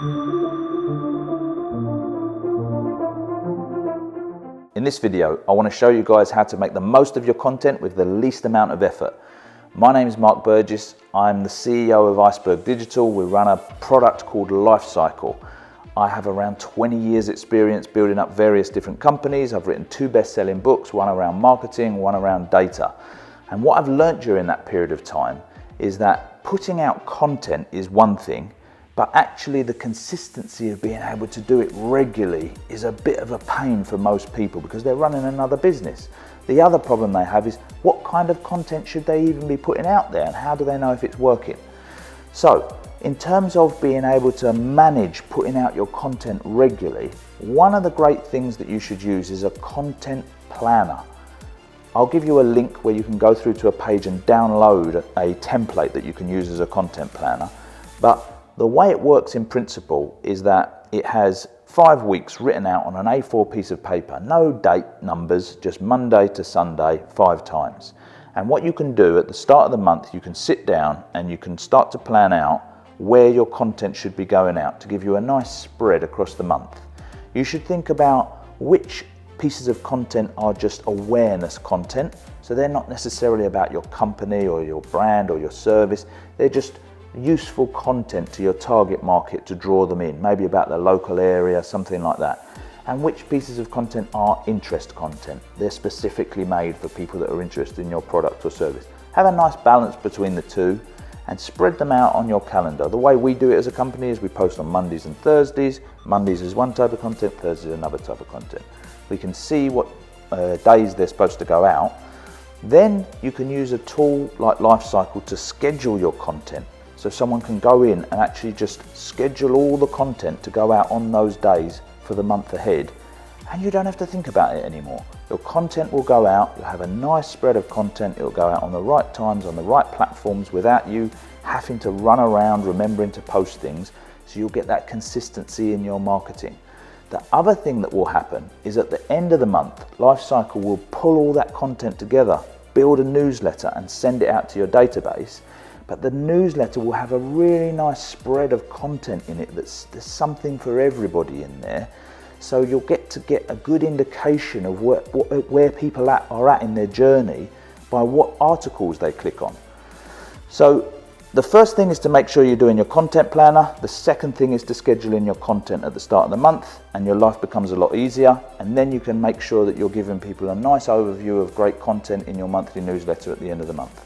In this video, I want to show you guys how to make the most of your content with the least amount of effort. My name is Mark Burgess. I'm the CEO of Iceberg Digital. We run a product called Lifecycle. I have around 20 years experience building up various different companies. I've written 2 best-selling books, one around marketing, one around data. And what I've learned during that period of time is that putting out content is one thing, but actually the consistency of being able to do it regularly is a bit of a pain for most people because they're running another business. The other problem they have is what kind of content should they even be putting out there and how do they know if it's working? So in terms of being able to manage putting out your content regularly, one of the great things that you should use is a content planner. I'll give you a link where you can go through to a page and download a template that you can use as a content planner. But the way it works in principle is that it has 5 weeks written out on an A4 piece of paper, no date numbers, just Monday to Sunday, 5 times. And what you can do at the start of the month, you can sit down and you can start to plan out where your content should be going out to give you a nice spread across the month. You should think about which pieces of content are just awareness content. So they're not necessarily about your company or your brand or your service. They're just useful content to your target market to draw them in, maybe about the local area, something like that. And which pieces of content are interest content. They're specifically made for people that are interested in your product or service. Have a nice balance between the two and spread them out on your calendar. The way we do it as a company is we post on Mondays and Thursdays. Mondays is one type of content, Thursdays is another type of content. We can see what days they're supposed to go out. Then you can use a tool like Lifecycle to schedule your content. So someone can go in and actually just schedule all the content to go out on those days for the month ahead. And you don't have to think about it anymore. Your content will go out, you'll have a nice spread of content, it'll go out on the right times, on the right platforms without you having to run around remembering to post things. So you'll get that consistency in your marketing. The other thing that will happen is at the end of the month, Lifecycle will pull all that content together, build a newsletter and send it out to your database. But the newsletter will have a really nice spread of content in it there's something for everybody in there. So you'll get a good indication of where people are at in their journey by what articles they click on. So the first thing is to make sure you're doing your content planner. The second thing is to schedule in your content at the start of the month and your life becomes a lot easier. And then you can make sure that you're giving people a nice overview of great content in your monthly newsletter at the end of the month.